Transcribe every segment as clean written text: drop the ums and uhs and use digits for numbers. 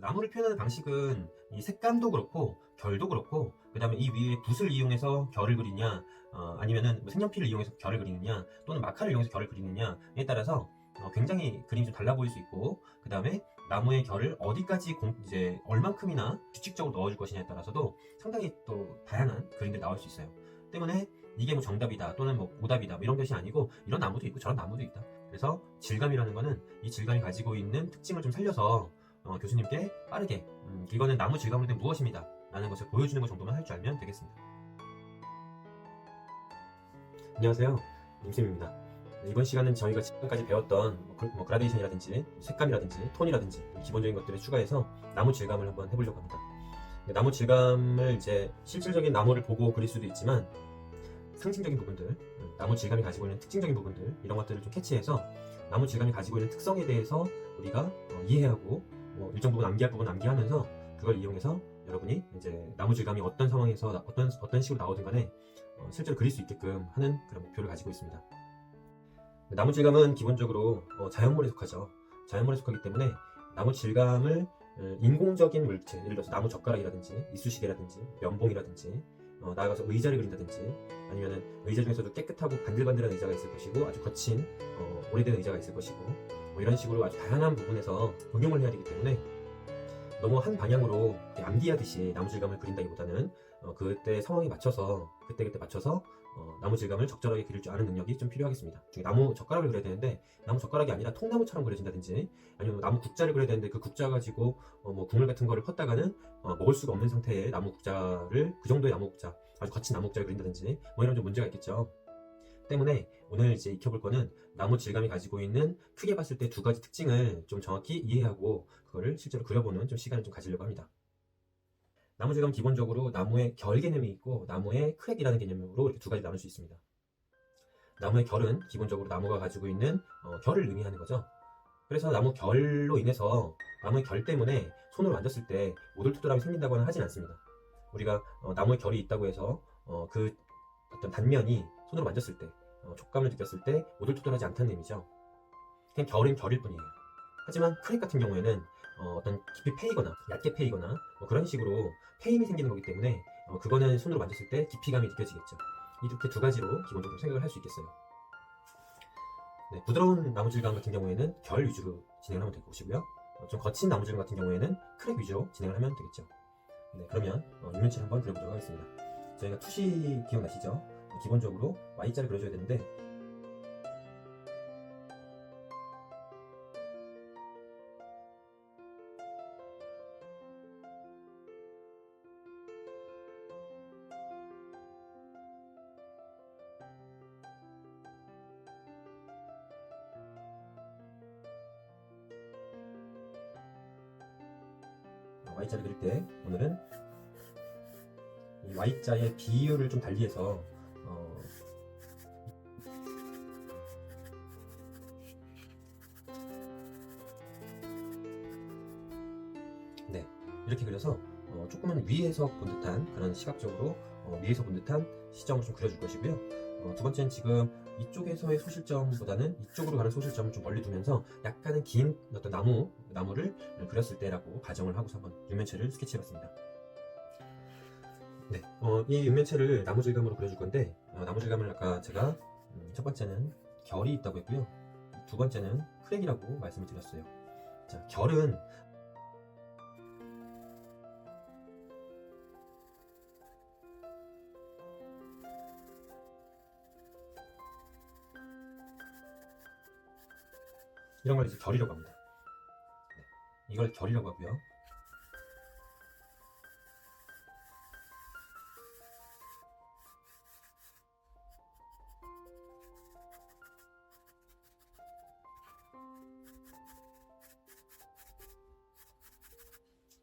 나무를 표현하는 방식은 이 색감도 그렇고 결도 그렇고 그 다음에 이 위에 붓을 이용해서 결을 그리냐 아니면은 뭐 색연필을 이용해서 결을 그리느냐 또는 마카를 이용해서 결을 그리느냐에 따라서 굉장히 그림이 좀 달라 보일 수 있고 그 다음에 나무의 결을 어디까지 이제 얼만큼이나 규칙적으로 넣어줄 것이냐에 따라서도 상당히 또 다양한 그림들이 나올 수 있어요. 때문에 이게 뭐 정답이다 또는 뭐 오답이다 뭐 이런 것이 아니고 이런 나무도 있고 저런 나무도 있다. 그래서 질감이라는 거는 이 질감이 가지고 있는 특징을 좀 살려서 교수님께 빠르게 이거는 나무 질감으로 된 무엇입니다 라는 것을 보여주는 것 정도만 할 줄 알면 되겠습니다. 안녕하세요, 임쌤입니다. 이번 시간은 저희가 지금까지 배웠던 그라데이션이라든지 색감이라든지 톤이라든지 기본적인 것들을 추가해서 나무 질감을 한번 해보려고 합니다. 나무 질감을 이제 실질적인 나무를 보고 그릴 수도 있지만 상징적인 부분들, 나무 질감이 가지고 있는 특징적인 부분들 이런 것들을 좀 캐치해서 나무 질감이 가지고 있는 특성에 대해서 우리가 이해하고 일정 부분 암기할 부분 암기하면서 그걸 이용해서 여러분이 이제 나무 질감이 어떤 상황에서 어떤 식으로 나오든 간에 실제로 그릴 수 있게끔 하는 그런 목표를 가지고 있습니다. 나무 질감은 기본적으로 자연물에 속하죠. 자연물에 속하기 때문에 나무 질감을 인공적인 물체, 예를 들어서 나무 젓가락이라든지 이쑤시개라든지 면봉이라든지 나아가서 의자를 그린다든지 아니면은 의자 중에서도 깨끗하고 반들반들한 의자가 있을 것이고 아주 거친 오래된 의자가 있을 것이고 이런 식으로 아주 다양한 부분에서 응용을 해야 되기 때문에 너무 한 방향으로 암기하듯이 나무 질감을 그린다기보다는 그때 상황에 맞춰서 그때 맞춰서 나무 질감을 적절하게 그릴 줄 아는 능력이 좀 필요하겠습니다. 나무 젓가락을 그려야 되는데 나무 젓가락이 아니라 통나무처럼 그려진다든지 아니면 나무 국자를 그려야 되는데 그 국자 가지고 뭐 국물 같은 거를 퍼다가는 먹을 수가 없는 상태의 나무 국자를 그 정도의 나무 국자 아주 거친 나무 국자를 그린다든지 이런 좀 문제가 있겠죠. 때문에 오늘 이제 익혀볼 거는 나무 질감이 가지고 있는 크게 봤을 때 두 가지 특징을 좀 정확히 이해하고 그거를 실제로 그려보는 좀 시간을 좀 가지려고 합니다. 나무 질감 기본적으로 나무의 결 개념이 있고 나무의 크랙이라는 개념으로 이렇게 두 가지 나눌 수 있습니다. 나무의 결은 기본적으로 나무가 가지고 있는 결을 의미하는 거죠. 그래서 나무 결로 인해서 나무의 결 때문에 손으로 만졌을 때 오돌토돌함이 생긴다고는 하진 않습니다. 우리가 나무의 결이 있다고 해서 그 어떤 단면이 손으로 만졌을 때 촉감을 느꼈을 때 오돌토돌하지 않다는 의미죠. 그냥 결은 결일 뿐이에요. 하지만 크랙 같은 경우에는 어떤 깊이 패이거나 얕게 패이거나 그런 식으로 패임이 생기는 거기 때문에 그거는 손으로 만졌을 때 깊이감이 느껴지겠죠. 이렇게 두 가지로 기본적으로 생각을 할 수 있겠어요. 네, 부드러운 나무 질감 같은 경우에는 결 위주로 진행을 하면 될 것이고요. 좀 거친 나무 질감 같은 경우에는 크랙 위주로 진행을 하면 되겠죠. 네, 그러면 육면체를 한번 그려보도록 하겠습니다. 저희가 투시 기억나시죠? 기본적으로 Y자를 그려줘야 되는데 Y자를 그릴 때 오늘은 이 Y자의 비율을 좀 달리해서 네, 이렇게 그려서 조금은 위에서 본 듯한 그런 시각적으로 위에서 본 듯한 시점을 좀 그려줄 것이고요. 두 번째는 지금 이쪽에서의 소실점보다는 이쪽으로 가는 소실점을 좀 멀리 두면서 약간은 긴 어떤 나무를 그렸을 때라고 가정을 하고서 한번 육면체를 스케치해봤습니다. 네, 이 육면체를 나무 질감으로 그려줄 건데 나무 질감을 아까 제가 첫 번째는 결이 있다고 했고요. 두 번째는 크랙이라고 말씀을 드렸어요. 자, 결은 이런 걸 이제 결이라고 합니다. 네, 이걸 결이라고 하고요.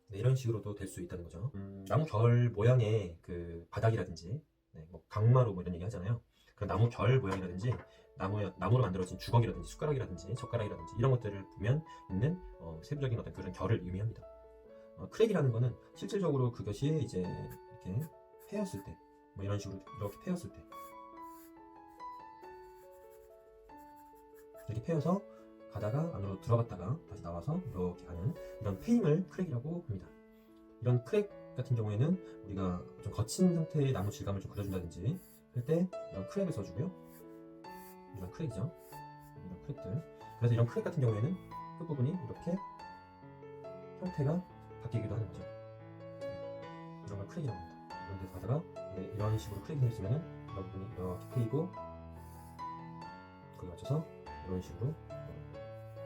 네, 이런 식으로도 될 수 있다는 거죠. 나무 결 모양의 그 바닥이라든지 뭐 강마루 뭐 이런 얘기 하잖아요. 그런 나무 결 모양이라든지 나무로 만들어진 주걱이라든지 숟가락이라든지 젓가락이라든지 이런 것들을 보면 있는 세부적인 어떤 그런 결을 의미합니다. 크랙이라는 거는 실질적으로 그것이 이제 이렇게 패였을 때, 뭐 이런 식으로 이렇게 패였을 때, 이렇게 패여서 가다가 안으로 들어갔다가 다시 나와서 이렇게 가는 이런 페임을 크랙이라고 합니다. 이런 크랙 같은 경우에는 우리가 좀 거친 상태의 나무 질감을 좀 그려준다든지 할 때 이런 크랙을 써주고요. 이런 크랙이죠. 이런 크랙들. 그래서 이런 크랙 같은 경우에는 끝부분이 이렇게 형태가 바뀌기도 하는 거죠. 이런 걸 크랙이라고 합니다. 이런 데서 가다가 이런 식으로 크랙이 생겼으면은 이런 부분이 이렇게 트이고 거기 맞춰서 이런 식으로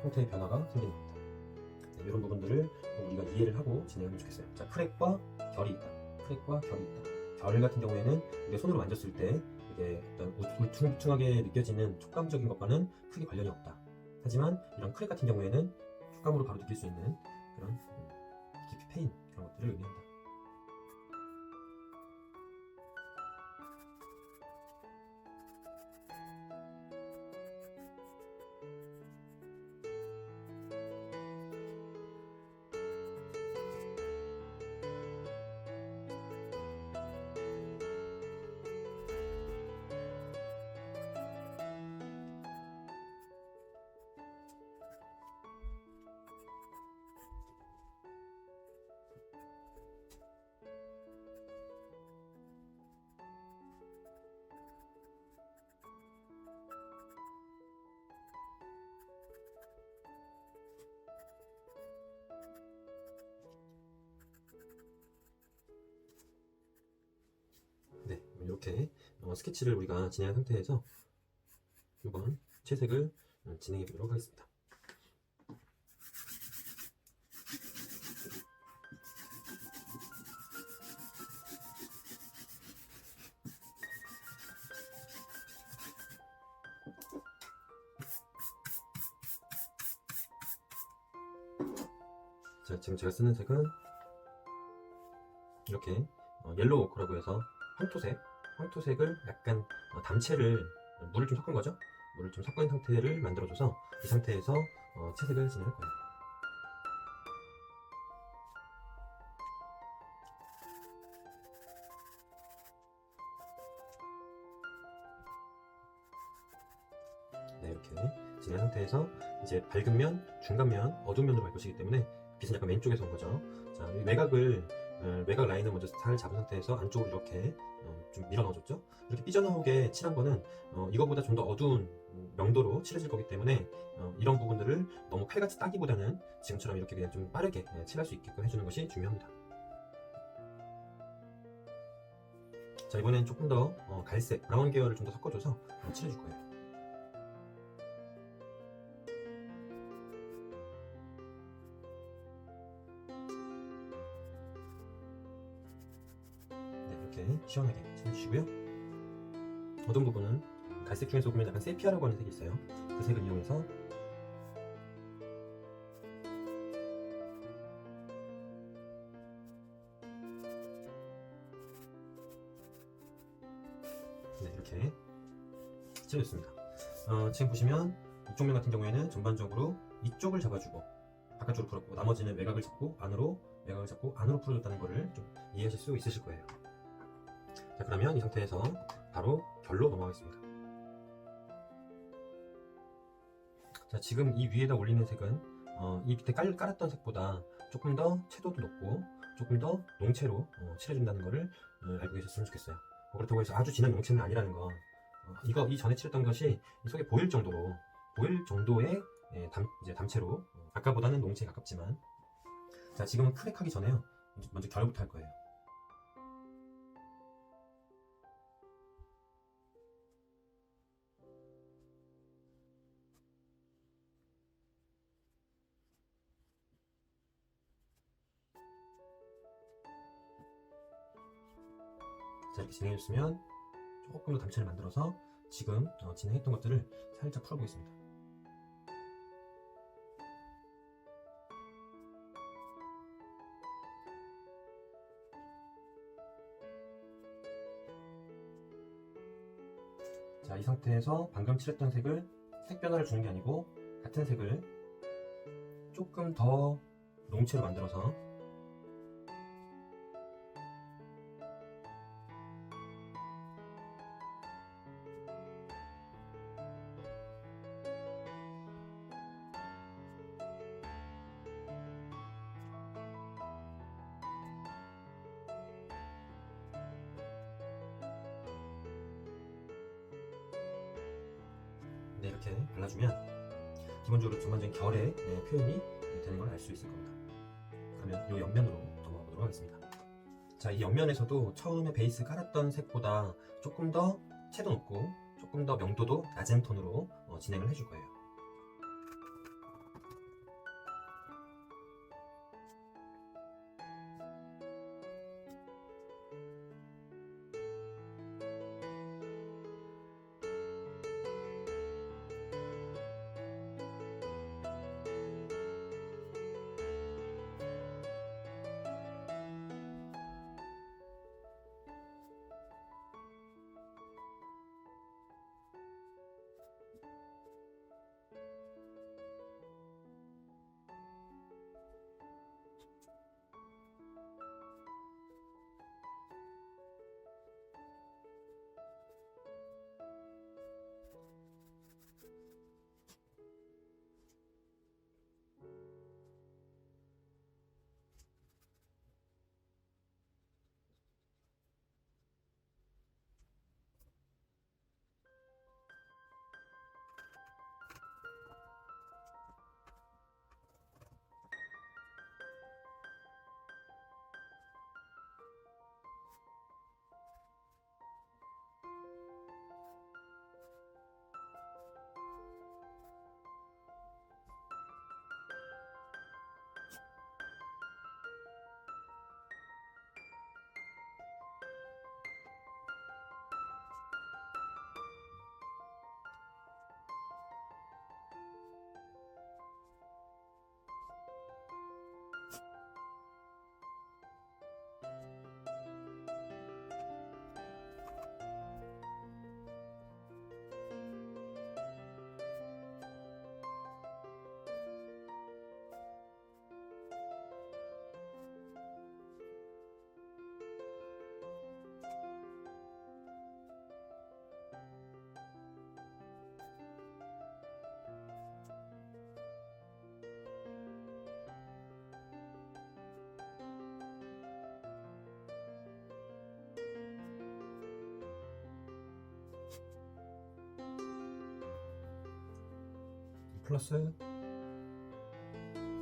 형태의 변화가 생기는 겁니다. 네, 이런 부분들을 우리가 이해를 하고 진행하면 좋겠어요. 자, 크랙과 결이 있다. 크랙과 결이 있다. 결 같은 경우에는 우리가 손으로 만졌을 때 이게 어떤 울퉁불퉁하게 느껴지는 촉감적인 것과는 크게 관련이 없다. 하지만 이런 크랙 같은 경우에는 촉감으로 바로 느낄 수 있는 그런 깊이 패인 그런 것들을 의미한다. 네, 이렇게 스케치를 우리가 진행한 상태에서 이번 채색을 진행해 보도록 하겠습니다. 자, 지금 제가 쓰는 색은 이렇게 옐로우 오크라고 해서 황토색을 약간 담채를 물을 좀 섞은 거죠. 물을 좀 섞은 상태를 만들어줘서 이 상태에서 채색을 진행할 거예요. 네, 이렇게 진행한 상태에서 이제 밝은 면, 중간 면, 어두운 면으로 갈 것이기 때문에 빛은 약간 왼쪽에서 온 거죠. 자, 이 외곽 라인을 먼저 잘 잡은 상태에서 안쪽으로 이렇게 좀 밀어 넣어줬죠. 이렇게 삐져나오게 칠한 거는 이거보다 좀 더 어두운 명도로 칠해질 거기 때문에 이런 부분들을 너무 칼같이 따기보다는 지금처럼 이렇게 그냥 좀 빠르게 칠할 수 있게끔 해주는 것이 중요합니다. 자, 이번엔 조금 더 갈색, 브라운 계열을 좀 더 섞어줘서 칠해줄 거예요. 이렇게 시원하게 칠해주시고요. 어두운 부분은 갈색 중에서 보면 약간 세피아라고 하는 색이 있어요. 그 색을 이용해서 네, 이렇게 칠해줬습니다. 지금 보시면 이쪽 면 같은 경우에는 전반적으로 이쪽을 잡아주고 바깥쪽으로 풀었고 나머지는 외곽을 잡고 안으로 풀어줬다는 것을 좀 이해하실 수 있으실 거예요. 자, 그러면 이 상태에서 바로 결로 넘어가겠습니다. 자, 지금 이 위에다 올리는 색은 이 밑에 깔았던 색보다 조금 더 채도도 높고 조금 더 농채로 칠해준다는 것을 알고 계셨으면 좋겠어요. 그렇다고 해서 아주 진한 농채는 아니라는 거. 이 전에 칠했던 것이 이 속에 보일 정도의 이제 담채로 아까보다는 농채에 가깝지만, 자, 지금은 크랙하기 전에요. 먼저 결부터 할 거예요. 자, 이렇게 진행해줬으면 조금 더 담채를 만들어서 지금 진행했던 것들을 살짝 풀어보겠습니다. 자, 이 상태에서 방금 칠했던 색을 색 변화를 주는 게 아니고 같은 색을 조금 더 농채로 만들어서 네, 이렇게 발라주면 기본적으로 전반적인 결의 표현이 되는 걸 알 수 있을 겁니다. 그러면 이 옆면으로 넘어가 보도록 하겠습니다. 자, 이 옆면에서도 처음에 베이스 깔았던 색보다 조금 더 채도 높고 조금 더 명도도 낮은 톤으로 진행을 해줄 거예요. 플러스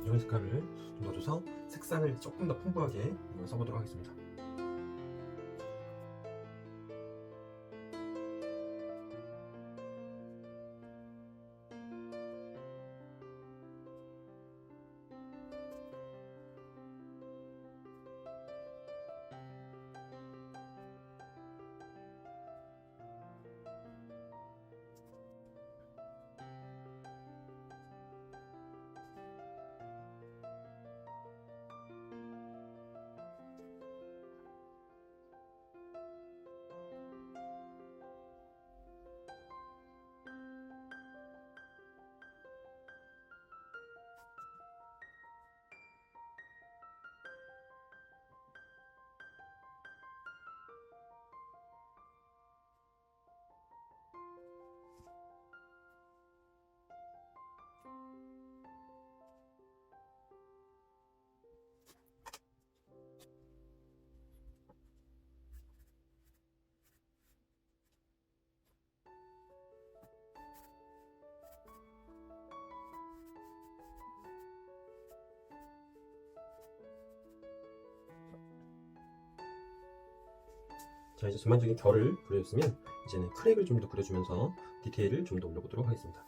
이온 색깔을 좀 넣어줘서 색상을 조금 더 풍부하게 써보도록 하겠습니다. 자, 이제 전반적인 결을 그려줬으면 이제는 크랙을 좀 더 그려주면서 디테일을 좀 더 올려보도록 하겠습니다.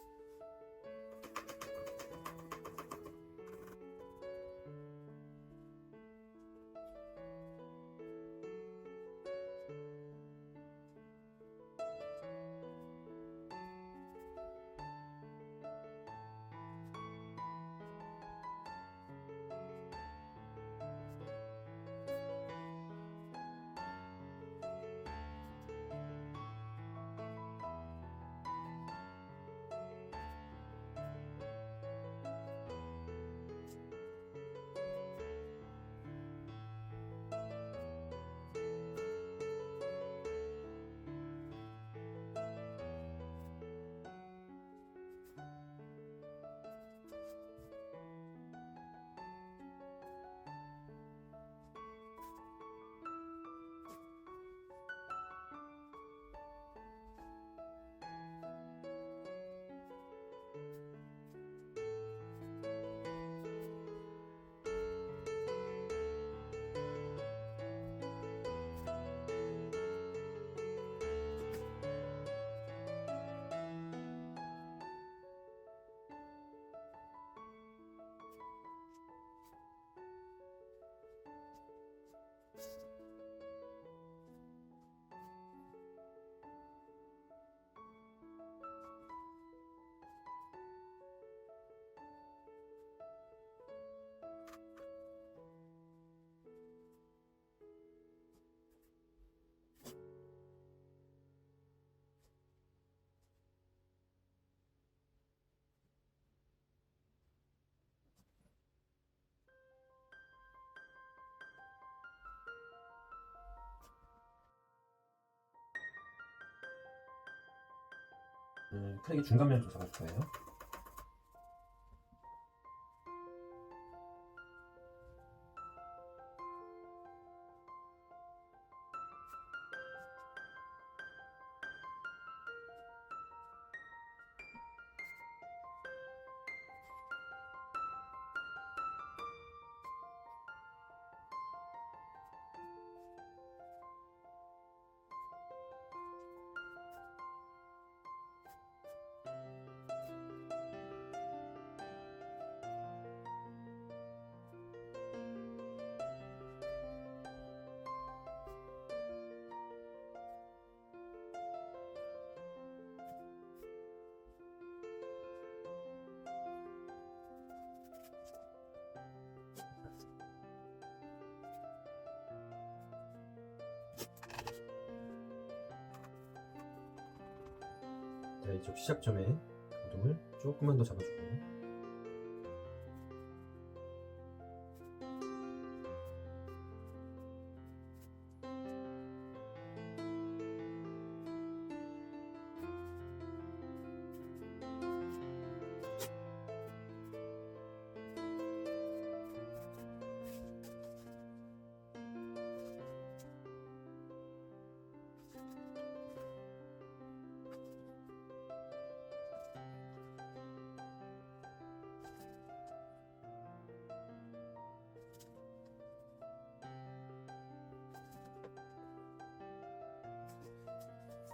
크랙의 중간면을 좀 잡아줄 거예요. 자, 이쪽 시작점에 어둠을 조금만 더 잡아주고,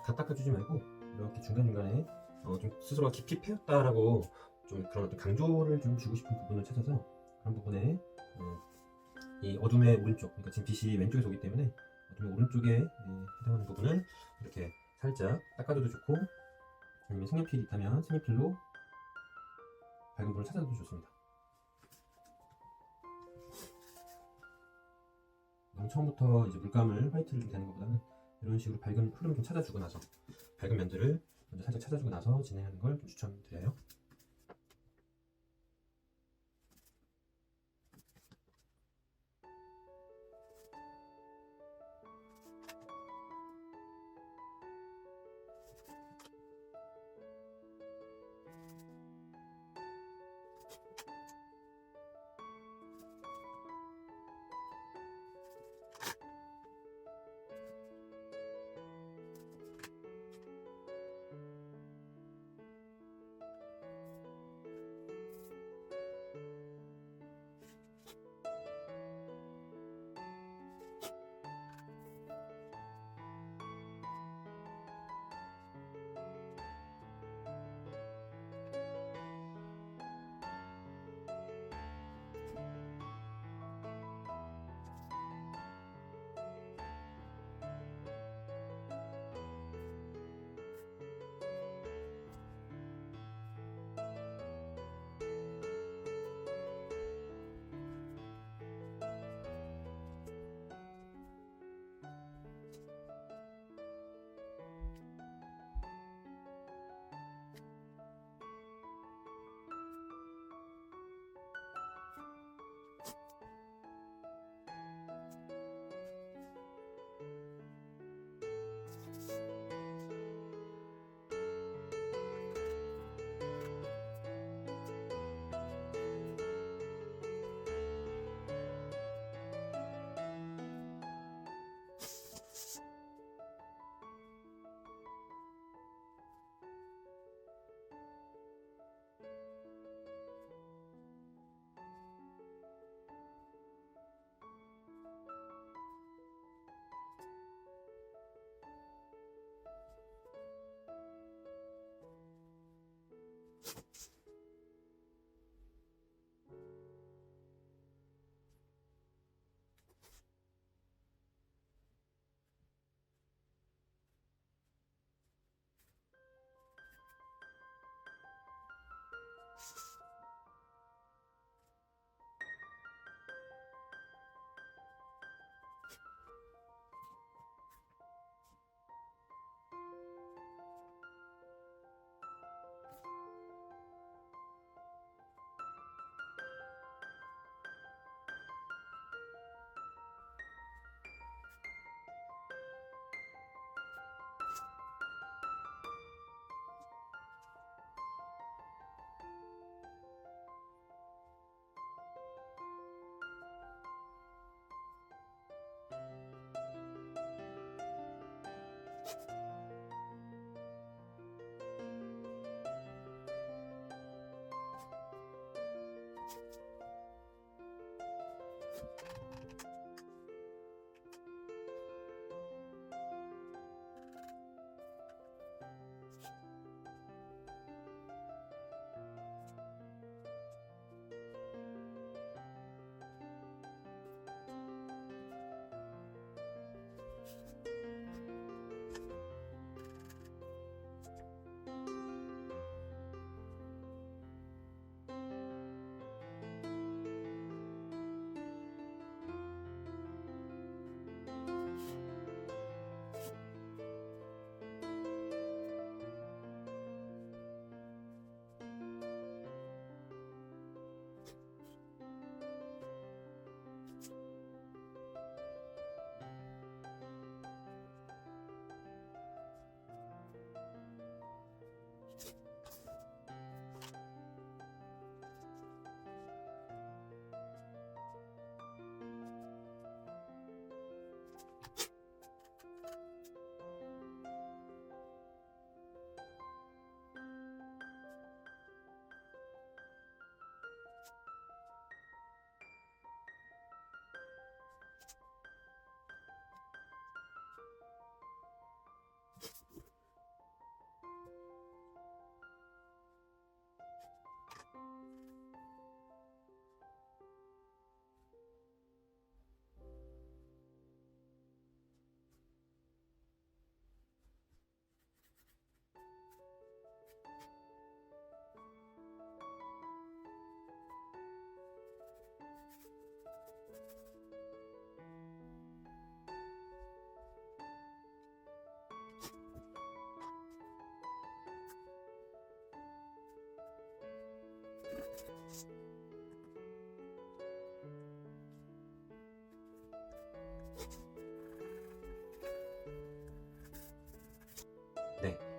다 닦아주지 말고 이렇게 중간중간에 좀 스스로가 깊이 패였다라고 좀 그런 어떤 강조를 좀 주고 싶은 부분을 찾아서 그런 부분에 이 어둠의 오른쪽, 그러니까 지금 빛이 왼쪽에서 오기 때문에 어둠의 오른쪽에 해당하는 부분을 이렇게 살짝 닦아줘도 좋고, 아니면 색연필이 있다면 색연필로 밝은 부분을 찾아줘도 좋습니다. 너무 처음부터 이제 물감을 화이트를 좀 대는 것보다는 이런 식으로 밝은 흐름 좀 찾아주고 나서, 밝은 면들을 먼저 살짝 찾아주고 나서 진행하는 걸 좀 추천드려요.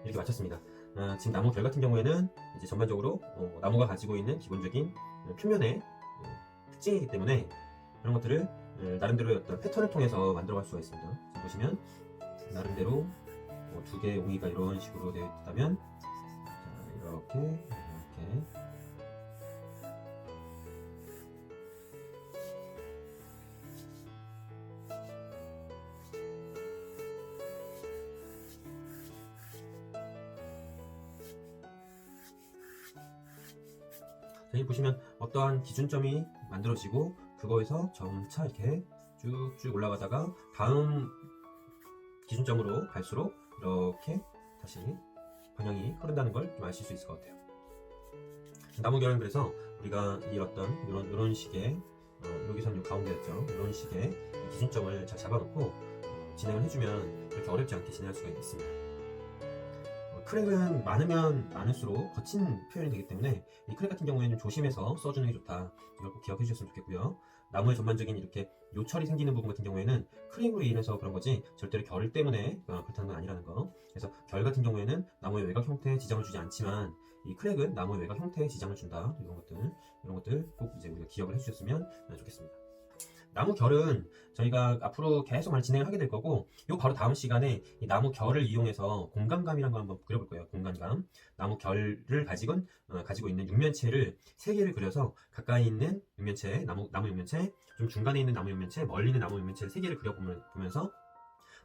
이렇게 마쳤습니다. 지금 나무 결 같은 경우에는 이제 전반적으로 나무가 가지고 있는 기본적인 표면의 특징이기 때문에 그런 것들을 나름대로의 어떤 패턴을 통해서 만들어갈 수가 있습니다. 지금 보시면 나름대로 두 개의 옹이가 이런 식으로 되어 있다면 자, 이렇게 여기 보시면 어떠한 기준점이 만들어지고 그거에서 점차 이렇게 쭉쭉 올라가다가 다음 기준점으로 갈수록 이렇게 다시 방향이 흐른다는 걸 좀 아실 수 있을 것 같아요. 나무결은 그래서 우리가 이 어떤 이런 식의 여기선 요 가운데였죠. 이런 식의 기준점을 잘 잡아놓고 진행을 해주면 그렇게 어렵지 않게 진행할 수가 있습니다. 크랙은 많으면 많을수록 거친 표현이 되기 때문에 이 크랙 같은 경우에는 조심해서 써주는 게 좋다. 이걸 꼭 기억해 주셨으면 좋겠고요. 나무의 전반적인 이렇게 요철이 생기는 부분 같은 경우에는 크랙으로 인해서 그런 거지 절대로 결 때문에 그렇다는 건 아니라는 거. 그래서 결 같은 경우에는 나무의 외곽 형태에 지장을 주지 않지만 이 크랙은 나무의 외곽 형태에 지장을 준다. 이런 것들 꼭 이제 우리가 기억을 해주셨으면 좋겠습니다. 나무 결은 저희가 앞으로 계속 많이 진행을 하게 될 거고 요 바로 다음 시간에 이 나무 결을 이용해서 공간감이라는 걸 한번 그려볼 거예요. 공간감. 나무 결을 가지고 있는 육면체를 3개를 그려서 가까이 있는 육면체, 나무 육면체, 좀 중간에 있는 나무 육면체, 멀리 있는 나무 육면체를 3개를 그려보면서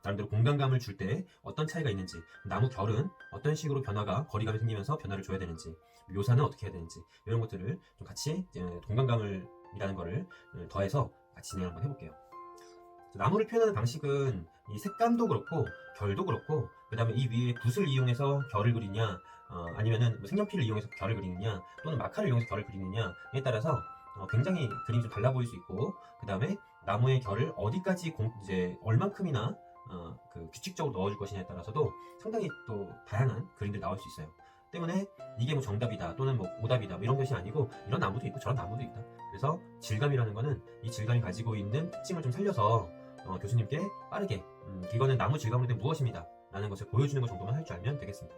나름대로 공간감을 줄 때 어떤 차이가 있는지, 나무 결은 어떤 식으로 변화가 거리감이 생기면서 변화를 줘야 되는지, 묘사는 어떻게 해야 되는지 이런 것들을 좀 같이 공간감이라는 거를 더해서 같이 진행 한번 해볼게요. 나무를 표현하는 방식은 이 색감도 그렇고 결도 그렇고 그 다음에 이 위에 붓을 이용해서 결을 그리냐 아니면은 뭐 색연필을 이용해서 결을 그리느냐 또는 마카를 이용해서 결을 그리느냐에 따라서 굉장히 그림이 좀 달라 보일 수 있고 그 다음에 나무의 결을 어디까지 이제 얼만큼이나 그 규칙적으로 넣어줄 것이냐에 따라서도 상당히 또 다양한 그림들이 나올 수 있어요. 때문에 이게 뭐 정답이다 또는 뭐 오답이다 뭐 이런 것이 아니고 이런 나무도 있고 저런 나무도 있다. 그래서 질감이라는 거는 이 질감이 가지고 있는 특징을 좀 살려서 교수님께 빠르게 이거는 나무 질감으로 된 무엇입니다 라는 것을 보여주는 것 정도만 할 줄 알면 되겠습니다.